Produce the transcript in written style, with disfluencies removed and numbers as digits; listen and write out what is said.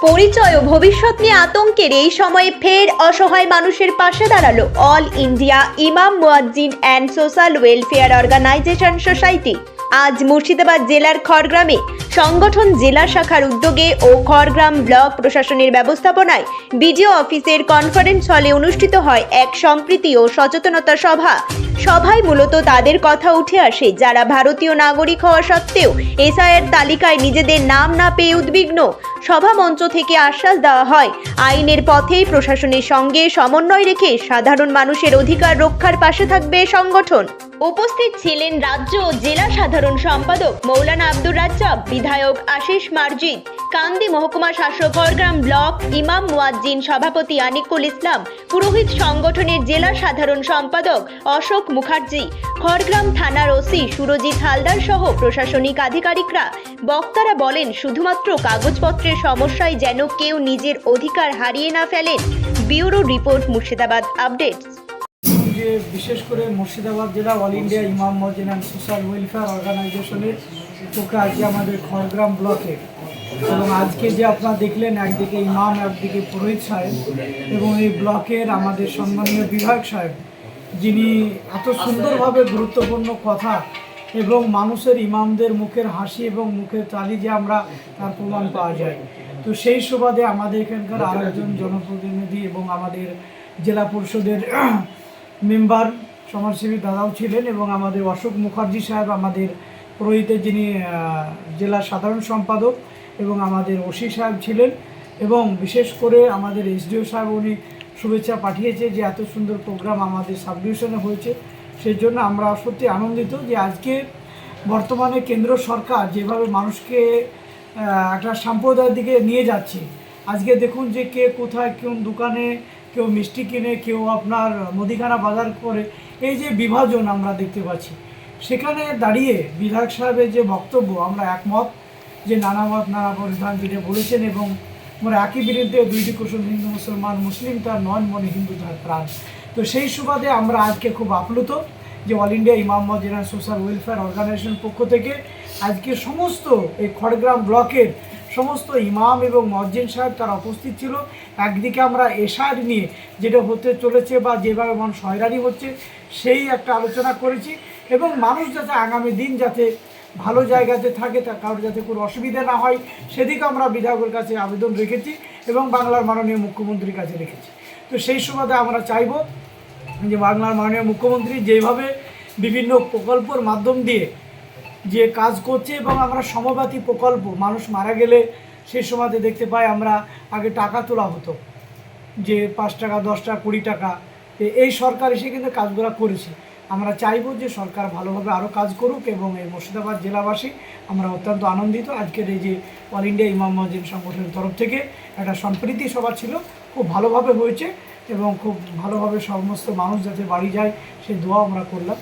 পরিচয় ও ভবিষ্যৎ নিয়ে আতঙ্কের এই সময়ে ফের অসহায় মানুষের পাশে দাঁড়ালো all India Imam Muazzin and Social Welfare Organisation Society. আজ মুর্শিদাবাদ জেলার খড়গ্রামে সংগঠন জেলা শাখার উদ্যোগে ও খড়গ্রাম ব্লক প্রশাসনের ব্যবস্থাপনায় বিডিও অফিসের কনফারেন্স হলে অনুষ্ঠিত হয় এক সম্প্রীতি ও সচেতনতা সভায় মূলত তাদের কথা উঠে আসে যারা ভারতীয় নাগরিক হওয়া সত্ত্বেও এসআইআর তালিকায় নিজেদের নাম না পেয়ে উদ্বিগ্ন। সভা মঞ্চ থেকে আশ্বাস দেওয়া হয় আইনের পথেই প্রশাসনের সঙ্গে সমন্বয় রেখে সাধারণ মানুষের অধিকার রক্ষার পাশে থাকবে সংগঠন। উপস্থিত ছিলেন রাজ্য ও জেলা সাধারণ সম্পাদক মৌলানা আব্দুর রাজ্জাক, বিধায়ক আশিস মারজিদ, কান্দি মহকুমা শাসক, খড়গ্রাম ব্লক ইমাম মুয়াজ্জিন সভাপতি আনিকুল ইসলাম, পুরোহিত সংগঠনের জেলা সাধারণ সম্পাদক অশোক মুখার্জি, খড়গ্রাম থানার ওসি সুরজিৎ হালদার সহ প্রশাসনিক আধিকারিকরা। বক্তারা বলেন, শুধুমাত্র কাগজপত্রের সমস্যায় যেন কেউ নিজের অধিকার হারিয়ে না ফেলেন। Bureau report, Murshidabad updates. যে বিশেষ করে মুর্শিদাবাদ জেলা all India Imam Muazzin and Social welfare অর্গানাইজেশনের পক্ষে আজকে আমাদের খড়গ্রাম ব্লকে এবং আজকে যে আপনারা দেখলেন একদিকে ইমাম একদিকে পুরোহিত সাহেব এবং এই ব্লকের আমাদের সম্মানীয় বিধায়ক সাহেব, যিনি এত সুন্দরভাবে গুরুত্বপূর্ণ কথা এবং মানুষের ইমামদের মুখের হাসি এবং মুখের তালি যে আমরা তার প্রমাণ পাওয়া যায়। তো সেই সুবাদে আমাদের এখানকার আরেকজন জনপ্রতিনিধি এবং আমাদের জেলা পরিষদের মেম্বার সমাজসেবী দাদাও ছিলেন এবং আমাদের অশোক মুখার্জি সাহেব আমাদের পুরোহিতের যিনি জেলা সাধারণ সম্পাদক এবং আমাদের ওসি সাহেব ছিলেন এবং বিশেষ করে আমাদের এসডিও সাহেব উনি শুভেচ্ছা পাঠিয়েছে যে এত সুন্দর প্রোগ্রাম আমাদের সাব ডিভিশনে হয়েছে। সেই জন্য আমরা সত্যি আনন্দিত যে আজকে বর্তমানে কেন্দ্র সরকার যেভাবে মানুষকে একটা সম্প্রদায়ের দিকে নিয়ে যাচ্ছে। আজকে দেখুন যে কে কোথায় কোন দোকানে কেউ মিষ্টি কিনে, কেউ আপনার মুদিখানা বাজার করে, এই যে বিভাজন আমরা দেখতে পাচ্ছি। সেখানে দাঁড়িয়ে বিধায়ক সাহেবের যে বক্তব্য আমরা একমত যে নানা মত নানা পরিধান যেটা বলেছেন এবং আমরা একই বিরুদ্ধে দুইটি কুসুম হিন্দু মুসলমান, মুসলিম তার নন মনে হিন্দু তার প্রাণ। তো সেই সুবাদে আমরা আজকে খুব আপ্লুত যে all India Imam Muazzin and Social Welfare organisation পক্ষ থেকে আজকে সমস্ত এই খড়গ্রাম ব্লকের সমস্ত ইমাম এবং মুয়াজ্জিন সাহেব তারা উপস্থিত ছিল। একদিকে আমরা এশার নিয়ে যেটা হতে চলেছে বা যেভাবে মানুষ হয়রানি হচ্ছে সেই একটা আলোচনা করেছি এবং মানুষ যাতে আগামী দিন যাতে ভালো জায়গাতে থাকে, তা কারোর যাতে কোনো অসুবিধা না হয় সেদিকে আমরা বিধায়কের কাছে আবেদন রেখেছি এবং বাংলার মাননীয় মুখ্যমন্ত্রীর কাছে রেখেছি। তো সেই সুবাদে আমরা চাইব যে বাংলার মাননীয় মুখ্যমন্ত্রী যেভাবে বিভিন্ন প্রকল্পের মাধ্যম দিয়ে যে কাজ করছে এবং আমরা সমবাতি প্রকল্প মানুষ মারা গেলে সেই সময়তে দেখতে পাই আমরা আগে টাকা তোলা হতো যে 5 টাকা 10 টাকা 20 টাকা, এই সরকার এসে কিন্তু কাজগুলো করেছে। আমরা চাইব যে সরকার ভালোভাবে আরও কাজ করুক এবং এই মুর্শিদাবাদ জেলাবাসী আমরা অত্যন্ত আনন্দিত। আজকের এই যে অল ইন্ডিয়া ইমাম মুয়াজ্জিন সংগঠনের তরফ থেকে একটা সম্প্রীতি সভা ছিল, খুব ভালোভাবে হয়েছে এবং খুব ভালোভাবে সমস্ত মানুষ যাতে বাড়ি যায় সেই দোয়া আমরা করলাম।